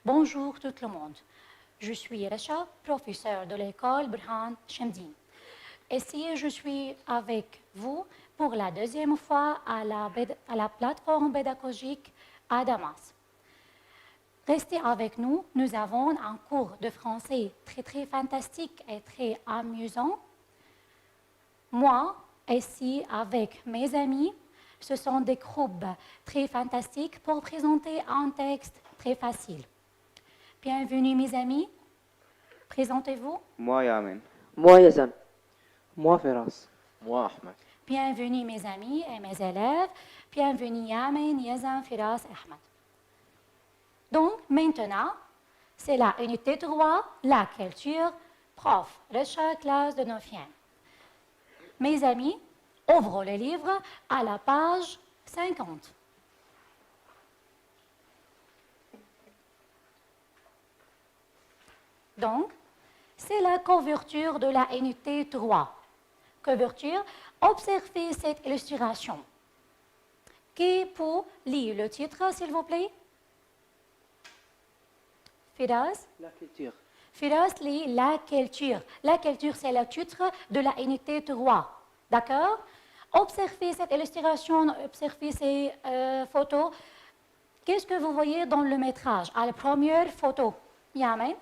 Bonjour tout le monde. Je suis Racha, professeure de l'école Burhan Chemdine. Ici, je suis avec vous pour la deuxième fois à la plateforme pédagogique à Damas. Restez avec nous, nous avons un cours de français très fantastique et très amusant. Moi, ici avec mes amis, ce sont des groupes très fantastiques pour présenter un texte très facile. Bienvenue mes amis, présentez-vous. Moi Yamin. Moi Yazan. Moi Firas. Moi Ahmed. Bienvenue mes amis et mes élèves, bienvenue Yamin, Yazan, Firas et Ahmed. Donc maintenant, c'est la unité 3, la culture, prof, recherche, classe de 9e. Mes amis, ouvrons le livre à la page 50. Donc, c'est la couverture de la unité 3. Couverture, observez cette illustration. Qui peut lire le titre, s'il vous plaît? Firas? La culture. Firas lit la culture. La culture, c'est le titre de la unité 3. D'accord? Observez cette illustration, observez ces photos. Qu'est-ce que vous voyez dans le métrage? À la première photo. Yamin?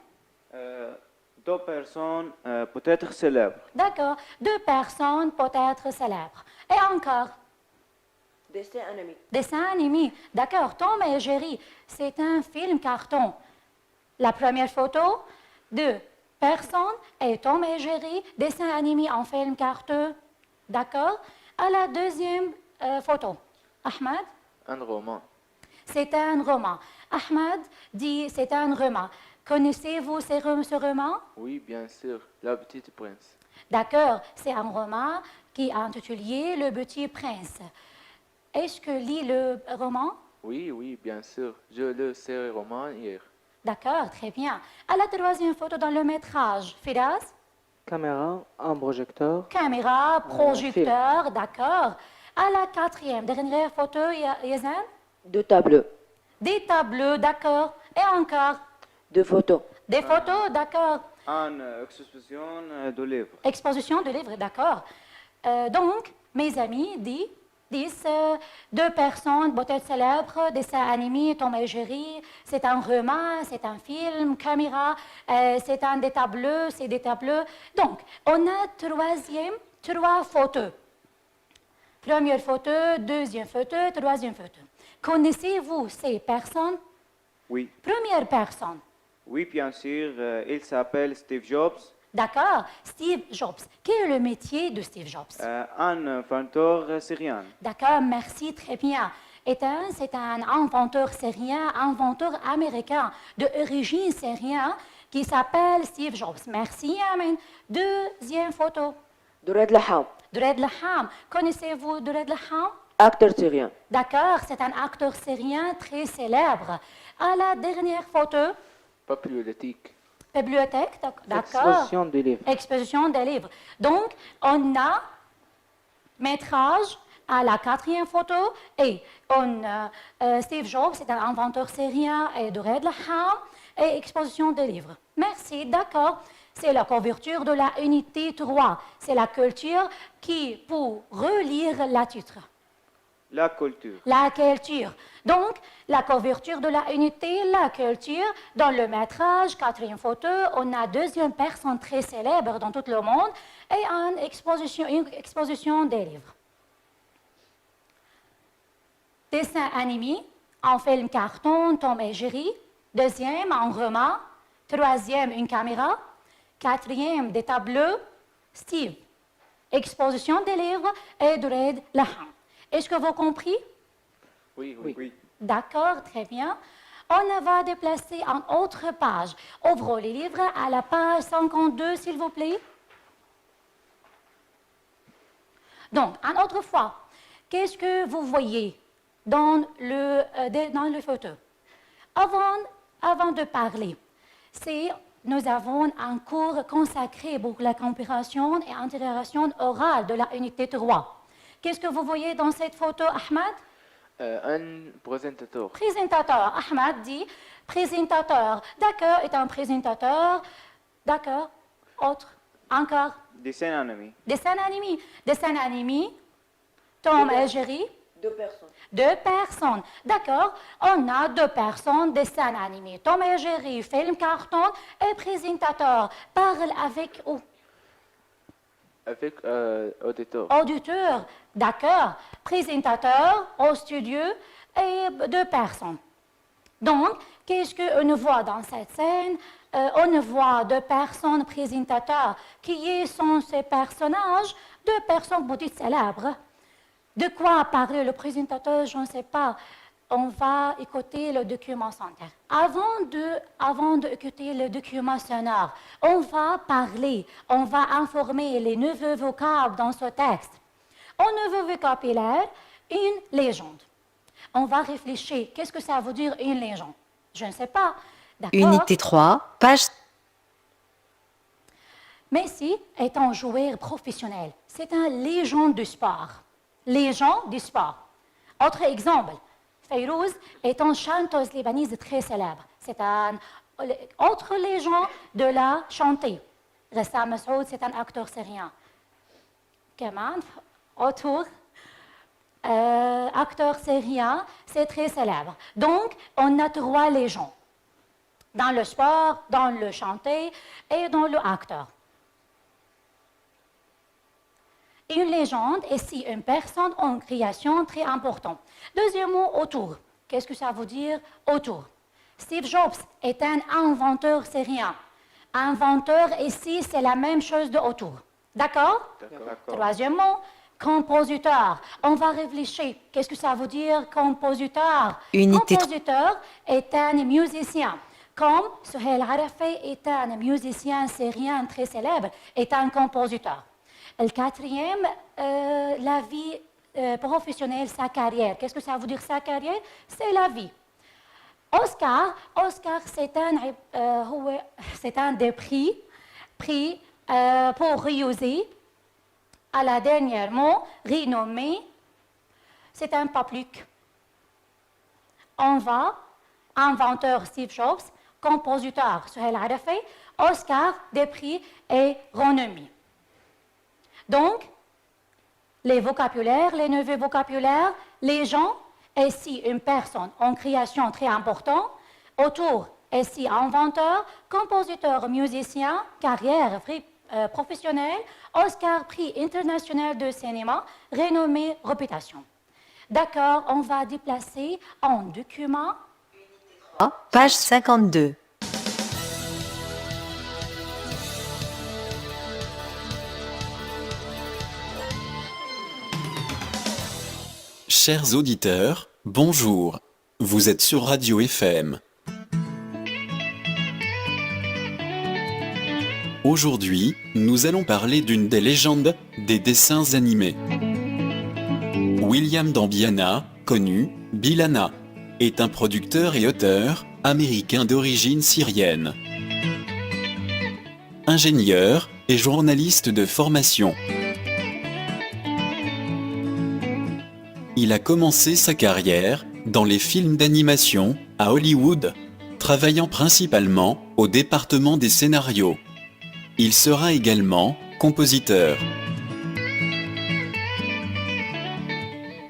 Deux personnes peut-être célèbres. D'accord. Deux personnes peut-être célèbres. Et encore? Dessin animé. Dessin animé. D'accord. Tom et Jerry, c'est un film carton. La première photo, deux personnes et Tom et Jerry, dessin animé en film carton. D'accord. À la deuxième photo. Ahmed? Un roman. C'est un roman. Ahmed dit c'est un roman. Connaissez-vous ce roman? Oui, bien sûr. La Petite Prince. D'accord, c'est un roman qui est intitulé Le Petit Prince. Est-ce que lit le roman? Oui, bien sûr. Je le sais roman hier. D'accord, très bien. À la troisième photo dans le métrage, Firas? Caméra, un projecteur. Caméra, projecteur, d'accord. À la quatrième, dernière photo, Yazan? Deux tableaux. Des tableaux, d'accord. Et encore? Deux photos. Des photos, d'accord. Une exposition de livres. Exposition de livres, d'accord. Donc, mes amis disent deux personnes, peut-être célèbres, dessin animé, Tom et Jerry, c'est un roman, c'est un film, caméra, c'est un des tableaux, c'est des tableaux. Donc, on a trois photos. Première photo, deuxième photo, troisième photo. Connaissez-vous ces personnes? Oui. Première personne. Oui, bien sûr. Il s'appelle Steve Jobs. D'accord, Steve Jobs. Quel est le métier de Steve Jobs? Un inventeur syrien. D'accord, merci, très bien. C'est un inventeur syrien, inventeur américain d'origine syrienne qui s'appelle Steve Jobs. Merci, Amen. Deuxième photo. Dured Laham. Dured Laham. Connaissez-vous Dured Laham? Acteur syrien. D'accord, c'est un acteur syrien très célèbre. À la dernière photo. Bibliothèque. Bibliothèque, d'accord. Exposition des livres. Exposition des livres. Donc, on a métrage à la quatrième photo et Steve Jobs, c'est un inventeur syrien et de Red Laham et exposition des livres. Merci, d'accord. C'est la couverture de la unité 3. C'est la culture qui pour relire la titre. La culture. La culture. Donc, la couverture de la unité, la culture, dans le métrage, quatrième photo, on a deuxième personne très célèbre dans tout le monde et une exposition des livres. Dessin animé, en film carton, Tom et Jerry. Deuxième, en roman. Troisième, une caméra. Quatrième, des tableaux, Steve. Exposition des livres et Dured Laham. Est-ce que vous compris? Oui. D'accord, très bien. On va déplacer une autre page. Ouvrons les livres à la page 52, s'il vous plaît. Donc, une autre fois, qu'est-ce que vous voyez dans le photo? Avant de parler, nous avons un cours consacré pour la compréhension et intégration orale de la unité 3. Qu'est-ce que vous voyez dans cette photo, Ahmed? Un présentateur. Présentateur. Ahmed dit présentateur. D'accord, est un présentateur. D'accord. Autre. Encore. Dessin animé. Dessin animé. Dessin animé. Tom et Jerry. 2 personnes. 2 personnes. D'accord. On a 2 personnes. Dessin animé. Tom et Jerry. Film carton et présentateur. Parle avec où? Avec auditeur. Auditeur. D'accord. Présentateur au studio et 2 personnes. Donc, qu'est-ce qu'on voit dans cette scène? On voit 2 personnes présentateurs. Qui sont ces personnages? 2 personnes bouddhistes célèbres. De quoi parler le présentateur? Je ne sais pas. On va écouter le document sonore. Avant d'écouter le document sonore, on va parler, on va informer les nouveaux vocables dans ce texte. Un nouveau vocabulaire, une légende. On va réfléchir, qu'est-ce que ça veut dire une légende? Je ne sais pas. D'accord. Unité 3, page Messi est un joueur professionnel. C'est un légende du sport. Légende du sport. Autre exemple, Fayrouz est une chanteuse libanaise très célèbre. C'est un autre légende de la chanter. Ressam Massoud, c'est un acteur syrien. Kaman, autour, acteur syrien, c'est très célèbre. Donc, on a 3 légendes. Dans le sport, dans le chanter et dans le acteur. Une légende est si une personne en création très importante. Deuxième mot, autour. Qu'est-ce que ça veut dire autour? Steve Jobs est un inventeur syrien. Inventeur ici, c'est la même chose de autour. D'accord? Troisième mot, compositeur. On va réfléchir. Qu'est-ce que ça veut dire compositeur? Unité Compositeur est un musicien. Comme Souhail Arafi est un musicien syrien très célèbre, est un compositeur. Le quatrième, la vie professionnelle, sa carrière. Qu'est-ce que ça veut dire sa carrière? C'est la vie. Oscar, c'est un des prix pour réussir. À la dernière mot, renommé, c'est un public. On va, inventeur Steve Jobs, compositeur Souhail Arafi, Oscar, des prix et renommé. Donc, les vocabulaires, les nouveaux vocabulaires, les gens, et si une personne en création très importante, autour, et si inventeur, compositeur, musicien, carrière professionnelle, Oscar, prix international de cinéma, renommée, réputation. D'accord, on va déplacer un document. 3, page 52. Chers auditeurs, bonjour. Vous êtes sur Radio FM. Aujourd'hui, nous allons parler d'une des légendes des dessins animés. William Dambiana, connu Bilana, est un producteur et auteur américain d'origine syrienne. Ingénieur et journaliste de formation. Il a commencé sa carrière dans les films d'animation à Hollywood, travaillant principalement au département des scénarios. Il sera également compositeur.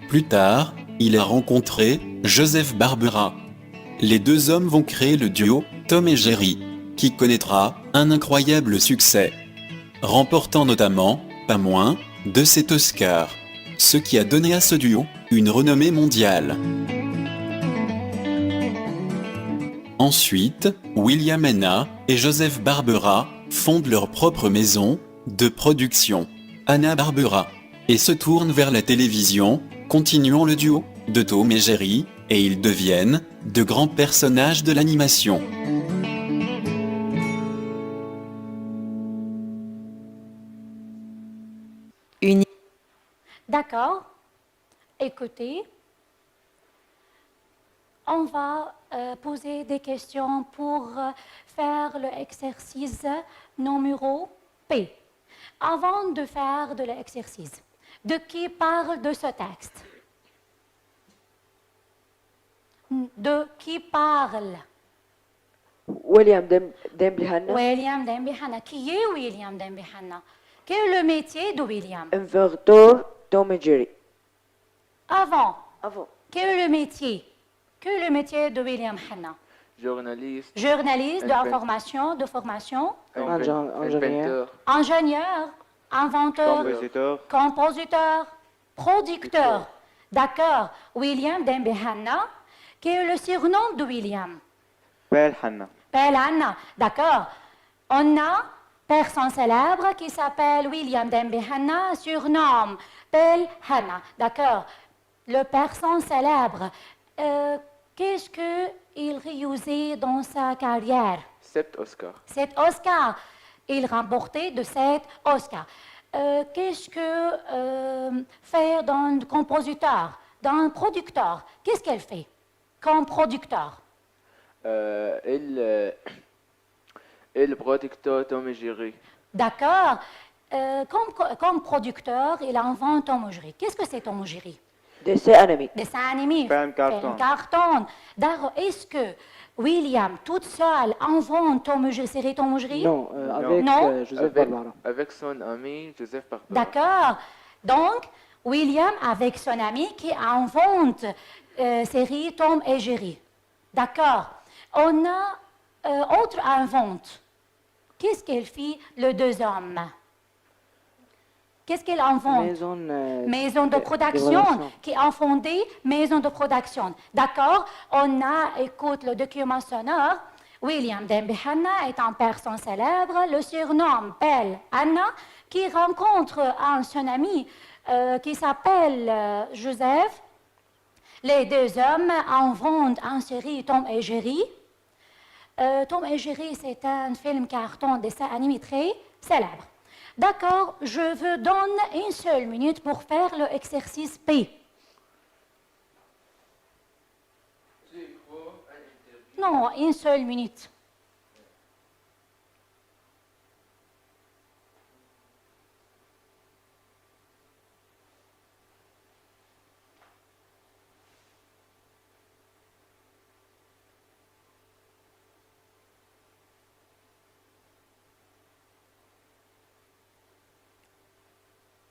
Plus tard, il a rencontré Joseph Barbera. Les 2 hommes vont créer le duo Tom et Jerry, qui connaîtra un incroyable succès, remportant notamment, pas moins, de 7 Oscars, ce qui a donné à ce duo une renommée mondiale. Ensuite, William Hanna et Joseph Barbera fondent leur propre maison de production, Hanna-Barbera, et se tournent vers la télévision, continuant le duo de Tom et Jerry, et ils deviennent de grands personnages de l'animation. D'accord. Écoutez, on va poser des questions pour faire l'exercice numéro P. Avant de faire de l'exercice, de qui parle de ce texte? de qui parle? ويليام ديمبلي هانا William Denby Hanna. Qui est William Denby Hanna? Quel est le métier de William? انفرتور توم جيري. Avant, افون quel est le métier? Quel est le métier de William Hanna? Journaliste, Journaliste Invent- d'information, de formation, inventeur, ingénieur, inventeur, compositeur, compositeur, producteur. D'accord. William Denby Hanna. Quel est le surnom de William? Bel Hanna. Belle Anna. D'accord. On a personne célèbre qui s'appelle William Denby Hanna, surnomme Belle Hanna. D'accord. Le personne célèbre, qu'est-ce qu'il réussit dans sa carrière? 7 Oscars. 7 Oscars. Il remportait de 7 Oscars. Qu'est-ce que fait dans le compositeur, dans le producteur? Qu'est-ce qu'elle fait comme producteur? Et le producteur Tom et Jerry. D'accord. Comme producteur, il invente Tom et Jerry. Qu'est-ce que c'est Tom et Jerry? ديسي انمي. Dessin animé. Film carton. Film carton. D'accord. Est-ce que William, toute seule, invente Tom et Jerry, série Tom et Jerry? Non, avec Non. Joseph Avec, Barbara. avec son ami Joseph Barbara. D'accord. Donc, William, avec son ami, qui invente série Tom et Jerry. D'accord. On a autre invente. Qu'est-ce qu'elle fit, les deux hommes? Qu'est-ce qu'elle invente? Maison de production, qui a fondé maison de production. D'accord? On a, écoute, le document sonore. William Denby Hanna est une personne célèbre, le surnom Belle Anna, qui rencontre son ami qui s'appelle Joseph. Les deux hommes inventent une série Tom et Jerry. Tom et Jerry, c'est un film carton dessin animé très célèbre. D'accord, je vous donne une seule minute pour faire l'exercice P. Non, une seule minute.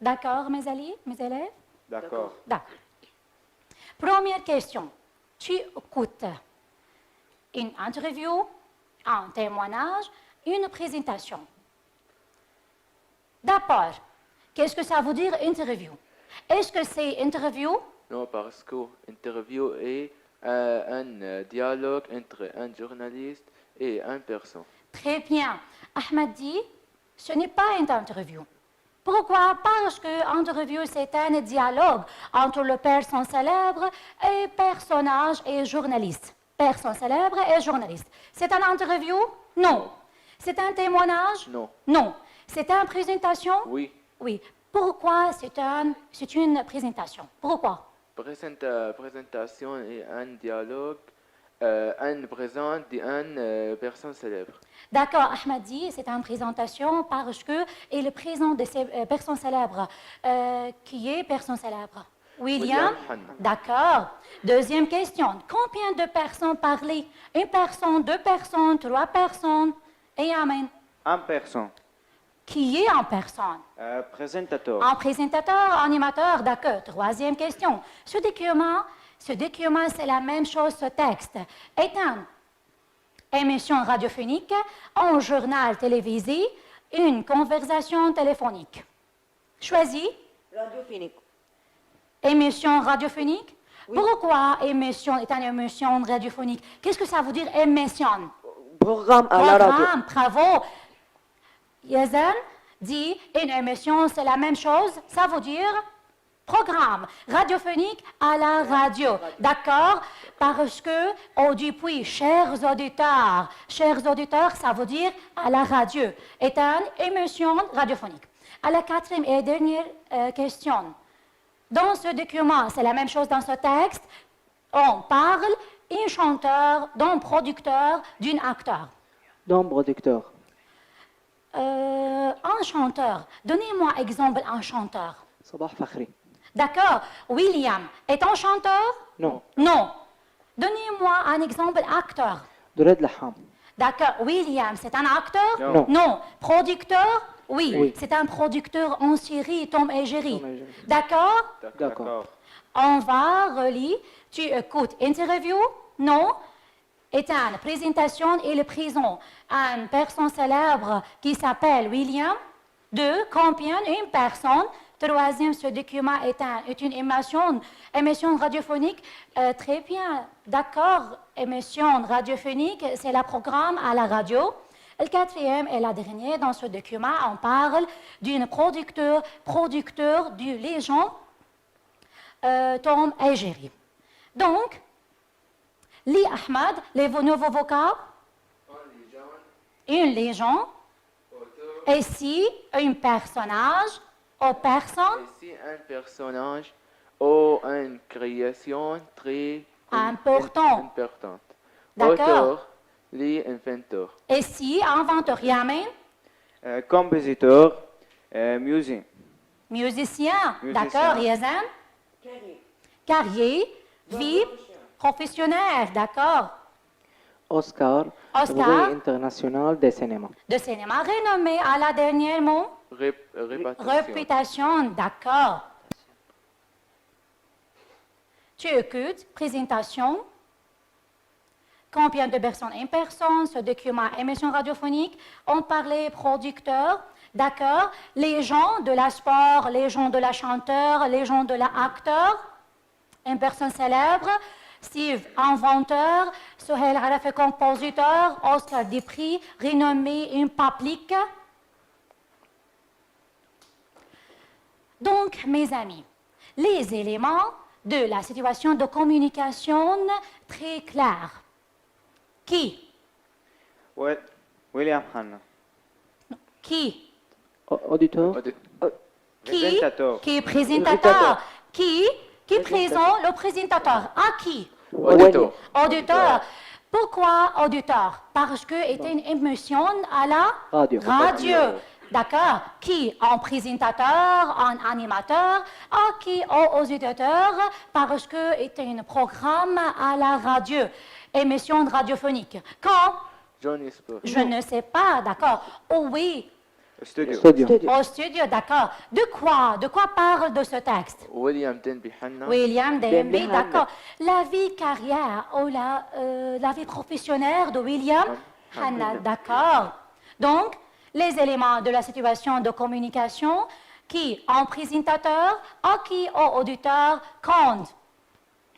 D'accord, mes élèves? D'accord. D'accord. Première question. Tu écoutes une interview, un témoignage, une présentation. D'abord, qu'est-ce que ça veut dire interview? Est-ce que c'est interview? Non, parce que l'interview est un dialogue entre un journaliste et une personne. Très bien. Ahmed dit, ce n'est pas une interview. Pourquoi? Parce que interview, c'est un dialogue entre le personne célèbre et personnage et journaliste. Personne célèbre et journaliste. C'est une interview? Non. C'est un témoignage? Non. Non. C'est une présentation? Oui. Oui. Pourquoi c'est une présentation? Pourquoi? Présentation et un dialogue, un présent d'une personne célèbre. D'accord, Ahmed dit, c'est une présentation parce que il est présent de ces personnes célèbres. Qui est personne célèbre? William. Hanna. D'accord. Deuxième question. Combien de personnes parlaient? Une personne, deux personnes, trois personnes? Et amen. En personne. Qui est en personne? Présentateur. Un présentateur, animateur, d'accord. Troisième question. Ce document, c'est la même chose, ce texte. Est une émission radiophonique, un journal télévisé, une conversation téléphonique. Choisis. راديوفينيك. Émission radiophonique. Pourquoi émission est une émission radiophonique? Qu'est-ce que ça veut dire émission? بروغرام على راديو. Programme, bravo. Yazan dit une émission, c'est la même chose, ça veut dire programme radiophonique à la radio. D'accord? Parce que on dit puis, chers auditeurs, ça veut dire à la radio. Est une émission radiophonique. À la quatrième et dernière question. Dans ce document, c'est la même chose dans ce texte, on parle d'un chanteur, d'un producteur, d'un acteur. Don producteur. Un chanteur. Donnez-moi exemple un chanteur. صباح فخري. D'accord. William est un chanteur? Non. Non. Donnez-moi un exemple acteur. دولاد لحام. D'accord. William, c'est un acteur? Non. Non. Producteur? Oui. Oui. C'est un producteur en série, Tom et Jerry. Tom et Jerry. D'accord? D'accord. On va relire. Tu écoutes interview? Non. Éteindre. Présentation et le présent. Une personne célèbre qui s'appelle William. 2. Combien une personne. 3e, ce document est une émission radiophonique. Très bien. D'accord. Émission radiophonique, c'est le programme à la radio. Le 4e et la dernière, dans ce document, on parle d'un producteur du légende Tom et Jerry. Donc, Li Ahmad, les nouveaux vocables, une légende, ici, un personnage, ou personne Ici, un personnage ou une création très Important. importante. D'accord. Auteur, les inventeurs. ici, inventeur, Yamin, compositeur, musicien. musicien, Musicien. d'accord, Yazan, carrière, vie, professionnel, d'accord, Oscar. Oscar. Prix international de cinéma. de cinéma renommé à la dernière mot, Réputation. réputation, d'accord. Tu écoutes, présentation, combien de personnes en personne, ce document, émission radiophonique, on parlait producteur, d'accord, les gens de la sport, les gens de la chanteur, les gens de l'acteur, une personne célèbre, Steve, inventeur, Sohail Arafi, compositeur, Oscar des prix, renommé, un public. Donc, mes amis, les éléments de la situation de communication très clairs. Qui? William Hanna. Qui? Auditeur. Qui? Présentateur. Qui est présentateur? Qui présente le présentateur? À qui? Auditeur. Auditeur. Pourquoi auditeur? Parce que c'est une émission à la Radio. D'accord. Qui? En présentateur, en animateur. À qui? Aux auditeurs. Parce que c'est un programme à la radio. Émission radiophonique. Quand? Johnny Sport. Je ne sais pas. D'accord. Oh oui. Studio. Studio. Au studio. D'accord. De quoi? De quoi parle de ce texte? William Denby Hanna. William Denby, Denby, d'accord. La vie carrière ou la vie professionnelle de William Hanna, d'accord. Donc, les éléments de la situation de communication qui, en présentateur, à qui, au auditeur, compte.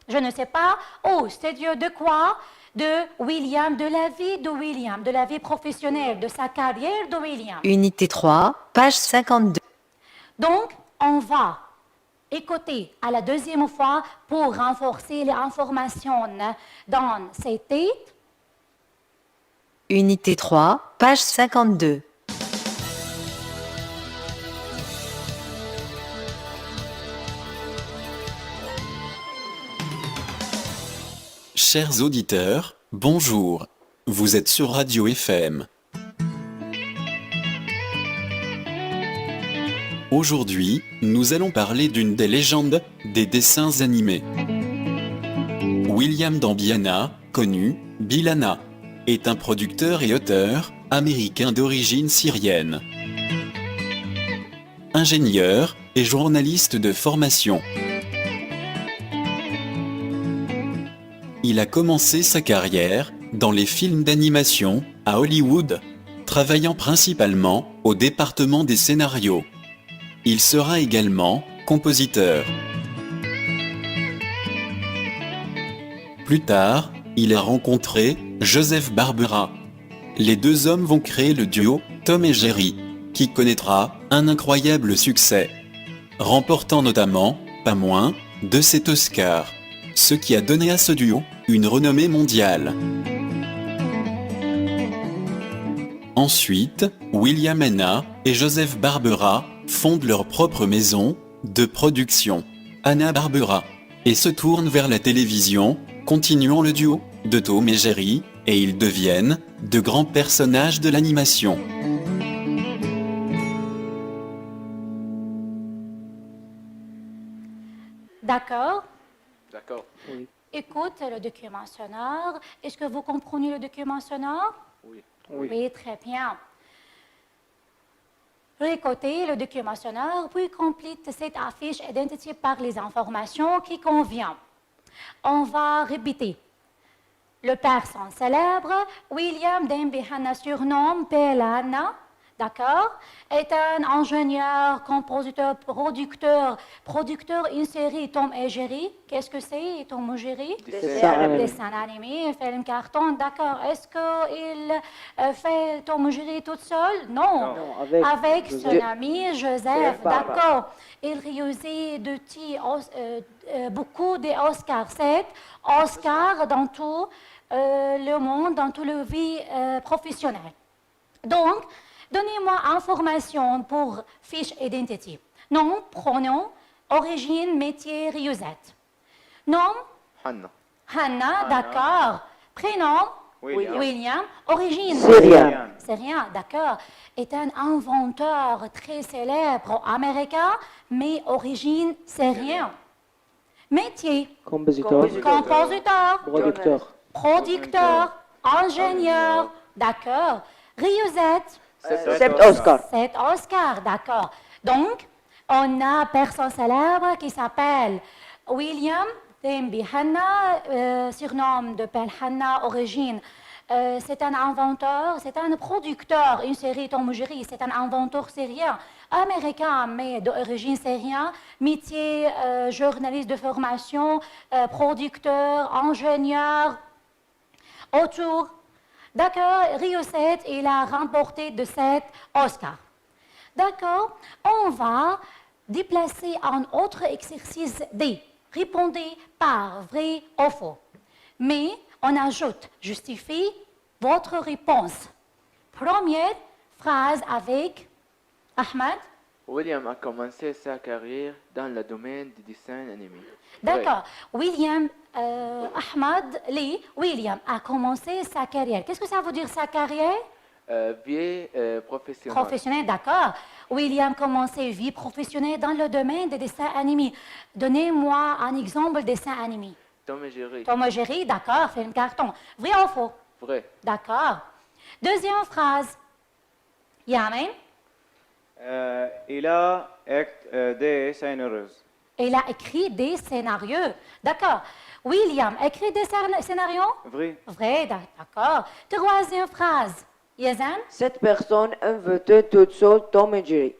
Je ne sais pas, au studio de quoi? De William, de la vie de William, de la vie professionnelle, de sa carrière de William. Unité 3, page 52. Donc, on va écouter à la deuxième fois pour renforcer les informations dans ces têtes. Unité 3, page 52. Chers auditeurs, bonjour. Vous êtes sur Radio FM. Aujourd'hui, nous allons parler d'une des légendes des dessins animés. William Dambiana, connu Bilana, est un producteur et auteur américain d'origine syrienne. Ingénieur et journaliste de formation. Il a commencé sa carrière dans les films d'animation à Hollywood, travaillant principalement au département des scénarios. Il sera également compositeur. Plus tard, il a rencontré Joseph Barbera. Les deux hommes vont créer le duo Tom et Jerry, qui connaîtra un incroyable succès, remportant notamment pas moins de 7 Oscars, ce qui a donné à ce duo une renommée mondiale. Ensuite, William Hanna et Joseph Barbera fondent leur propre maison de production, Hanna-Barbera, et se tournent vers la télévision, continuant le duo de Tom et Jerry, et ils deviennent de grands personnages de l'animation. D'accord. D'accord. écoute le document sonore. Est-ce que vous comprenez le document sonore? Oui. Oui, très bien. Récoltez le document sonore, puis complète cette affiche identifiée par les informations qui conviennent. On va répéter. Le personne célèbre, William Denby Hanna, surnommé Pelana, d'accord, est un ingénieur, compositeur, producteur une série Tom et Jerry. Qu'est-ce que c'est, Tom et Jerry? Dessin animé, film carton, d'accord. Est-ce qu'il fait Tom et Jerry tout seul? Non. Non, Avec son Joseph. ami Joseph, d'accord. Il réussit beaucoup d'Oscars, 7 Oscars dans tout le monde, dans toute la vie professionnelle. Donc, donnez-moi information pour fiche identité. Nom, pronom, origine, métier, Riosette. Nom, Hanna. Hannah, d'accord. Prénom, William. William. Origine, Syrien. Syrien, d'accord. Est un inventeur très célèbre américain, mais origine syrien. Métier, Compositeur. compositeur, Producteur. producteur, ingénieur, d'accord. Riosette, 7 Oscars. 7 Oscars, d'accord. Donc, on a personne célèbre qui s'appelle William Denby Hanna, surnom de Pell Hanna, origine. C'est un inventeur, c'est un producteur, une série Tom et Jerry, c'est un inventeur syrien, américain, mais d'origine syrienne, métier, journaliste de formation, producteur, ingénieur, autour. D'accord, Rio 7, il a remporté de 7 Oscars. D'accord, on va déplacer un autre exercice D. Répondez par vrai ou faux. Mais on ajoute, justifie votre réponse. Première phrase avec Ahmed. William a commencé sa carrière dans le domaine du dessin animé. D'accord. William Ahmed Lee, William a commencé sa carrière. Qu'est-ce que ça veut dire sa carrière? Vie professionnelle. Professionnelle, d'accord. William commençait vie professionnelle dans le domaine des dessins animés. Donnez-moi un exemple de dessin animé. Tom et Jerry. Tom et Jerry, d'accord, film carton. Vrai ou faux? Vrai. D'accord. Deuxième phrase. Yamin, Il a écrit des scénarios. il a écrit des scénarios. D'accord. William écrit des scénarios? Vrai. Vrai, d'accord. Troisième phrase. Yazan, Cette personne inventée toute seule Tom et Jerry.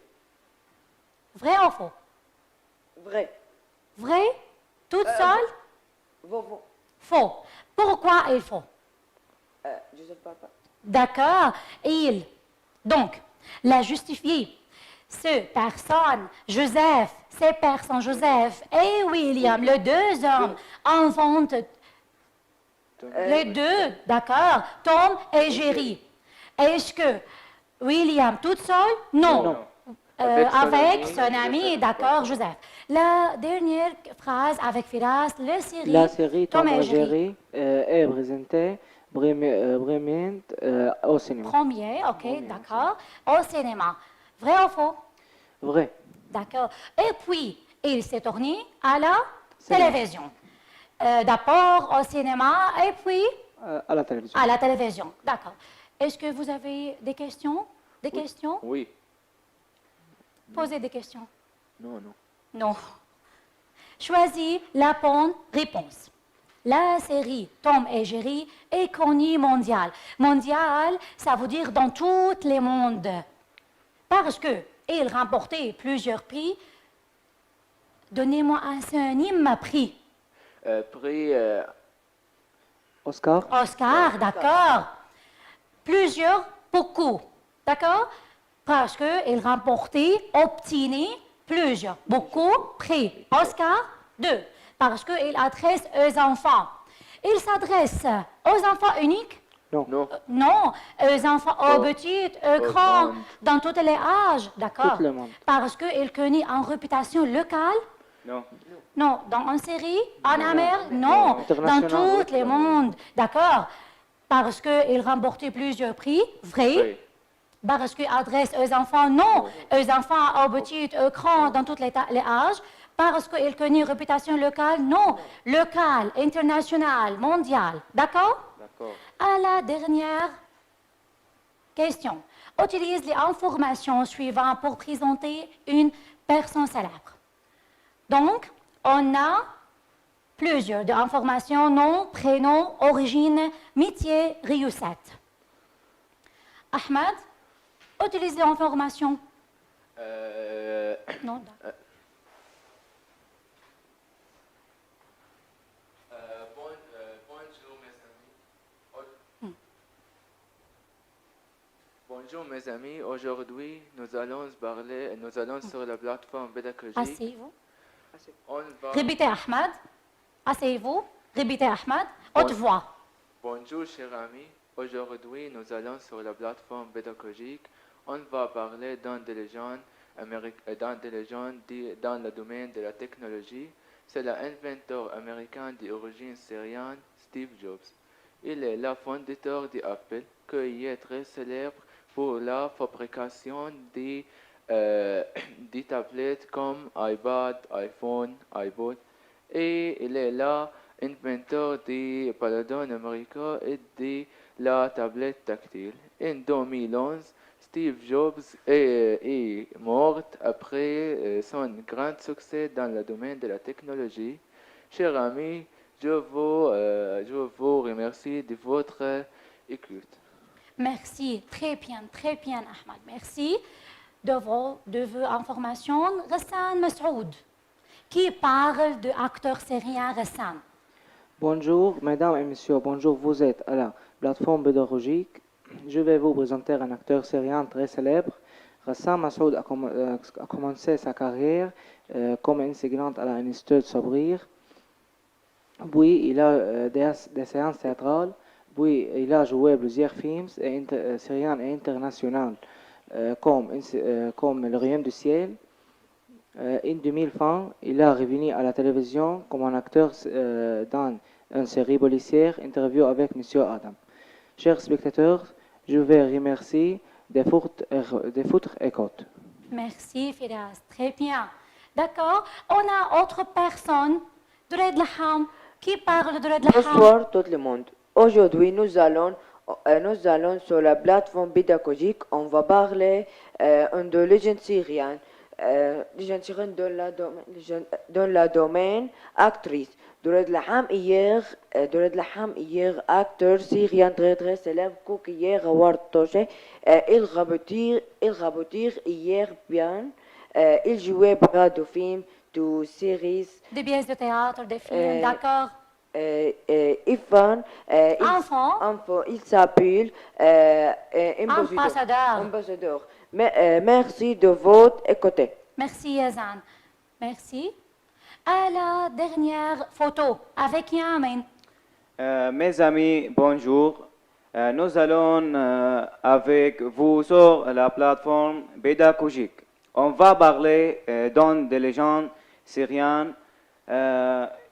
vrai ou faux? Vrai. Vrai? Toute seule? Vovo. Faux. Pourquoi il faut? Je sais pas. D'accord. Il. Donc, la justifier. Ce personne, Joseph, ces personnes, Joseph et William, les deux hommes, inventent les deux, d'accord, Tom et Jerry. Est-ce que William toute seule? Non. Non. Avec son ami, d'accord, Joseph. La dernière phrase avec Firas, La série Tom et Jerry. Jerry est présentée brièvement au cinéma. Premier, ok, d'accord, au cinéma. Vrai ou faux? Vrai. D'accord. Et puis, il s'est tourné à la Cinéma. télévision. D'abord au cinéma et puis À la télévision. à la télévision. D'accord. Est-ce que vous avez des questions? Des questions? Oui. Posez des questions. Non, non. Non. Choisis la bonne réponse. La série Tom et Jerry est connue mondiale. Mondiale, ça veut dire dans tous les mondes. Parce qu'il remportait plusieurs prix. Donnez-moi un synonyme prix. Prix Oscar. Oscar, d'accord. Plusieurs, beaucoup. D'accord? Parce qu'il remportait, obtenait plusieurs, beaucoup, prix. Oscar, 2. Parce qu'il adresse aux enfants. Il s'adresse aux enfants uniques? Non. non. Non, aux enfants, aux petits, aux grands, grands. dans tous les âges. D'accord? Tout le monde. Parce qu'il connaît en réputation locale? Non. Non, dans une série, en Amérique, non, dans International. tous les mondes, d'accord. Parce qu'il remportait plusieurs prix, vrai. Vrai. Parce qu'il adresse aux enfants, non, aux enfants, aux petits, aux grands, dans tous les âges. parce qu'il connaît une réputation locale. Non, locale, internationale, mondiale. D'accord? D'accord. À la dernière question. Utilise les informations suivantes pour présenter une personne célèbre. Donc, on a plusieurs informations, nom, prénom, origine, métier, réussite. Ahmed, utilise les informations. Non, d'accord. Bonjour mes amis. Bonjour mes amis. Aujourd'hui, nous allons sur la plateforme pédagogique. Asseyez-vous. On va... Répétez Ahmed. Asseyez-vous. Répétez Ahmed. Haute voix. Bonjour chers amis. Aujourd'hui, nous allons sur la plateforme pédagogique. On va parler d'intelligence dans le domaine de la technologie. C'est l'inventeur américain d'origine syrienne, Steve Jobs. Il est le fondateur d'Apple, qui est très célèbre pour la fabrication des tablettes comme iPad, iPhone, iPod. Et il est l'inventeur des paladins américains et de la tablette tactile. En 2011, Steve Jobs est mort après son grand succès dans le domaine de la technologie. Chers amis, je vous remercie de votre écoute. Merci. Très bien, Ahmed. Merci de vos informations. Rassan Massoud, qui parle de acteur syrien Rassan. Bonjour, mesdames et messieurs, bonjour, vous êtes à la plateforme pédagogique. Je vais vous présenter un acteur syrien très célèbre. Rassan Massoud a commencé sa carrière comme enseignant à l'Institut Sabrir. Puis il a des séances théâtrales. Puis il a joué plusieurs films syriens et internationaux comme Le Royaume du Ciel. En 2020, il est revenu à la télévision comme un acteur dans une série policière, Interview avec M. Adam. Chers spectateurs, je vous remercie de votre écoute. Merci, Firas. Très bien. D'accord. On a autre personne, Dred Laham, qui parle de Dred Laham. Bonsoir tout le monde. Aujourd'hui, nous allons sur la plateforme pédagogique. On va parler de légende syrienne. Légende syrienne dans le domaine actrice. Dred Laham hier, acteur syrien très célèbre, qui hier a touché. Il rabotir hier bien. Il jouait pas de films, de séries. Des pièces de théâtre, des films, d'accord. Enfant, Enfant. il s'appelle ambassadeur. Merci de votre écoute. Merci, Yazan. Merci. À la dernière photo, avec Yamin. Mes amis, bonjour. Nous allons avec vous sur la plateforme pédagogique. On va parler dans des légendes syriennes.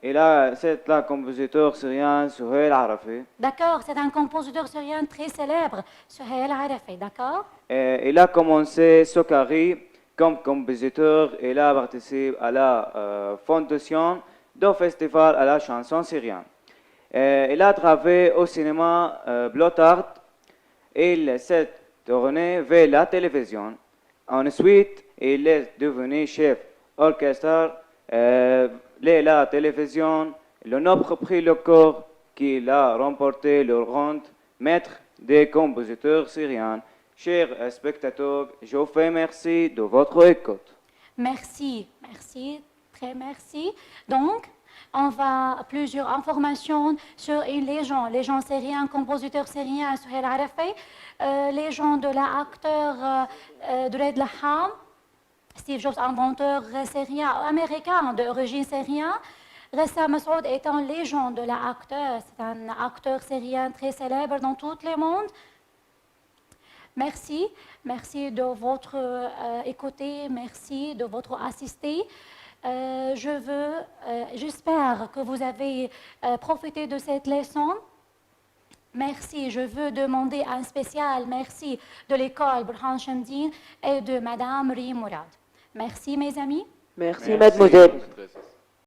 Et là, c'est le compositeur syrien Souhail Arafi. D'accord, c'est un compositeur syrien très célèbre, Souhail Arafi, d'accord? Il a commencé sa carrière comme compositeur. Il a participé à la fondation du festival à la chanson syrienne. Il a travaillé au cinéma Blotard. Il s'est tourné vers la télévision. Ensuite, il est devenu chef orchestre. La télévision, le nombre prix le corps qu'il a remporté le rang maître des compositeurs syriens. Chers spectateurs, je vous fais merci de votre écoute. Merci, très merci. Donc, on va plusieurs informations sur une légende syrienne, compositeur syrien Souhail Arafi, légende de l'acteur Dred Laham, Steve Jobs, inventeur syrien, américain d'origine syrienne. Rassan Massoud est une légende de l'acteur. C'est un acteur syrien très célèbre dans tout le monde. Merci de votre écouter, merci de votre assister. J'espère que vous avez profité de cette leçon. Merci. Je veux demander un spécial merci de l'école Burhan Shamdin et de Madame Ri Mourad. Merci, mes amis. Merci, mademoiselle. Très-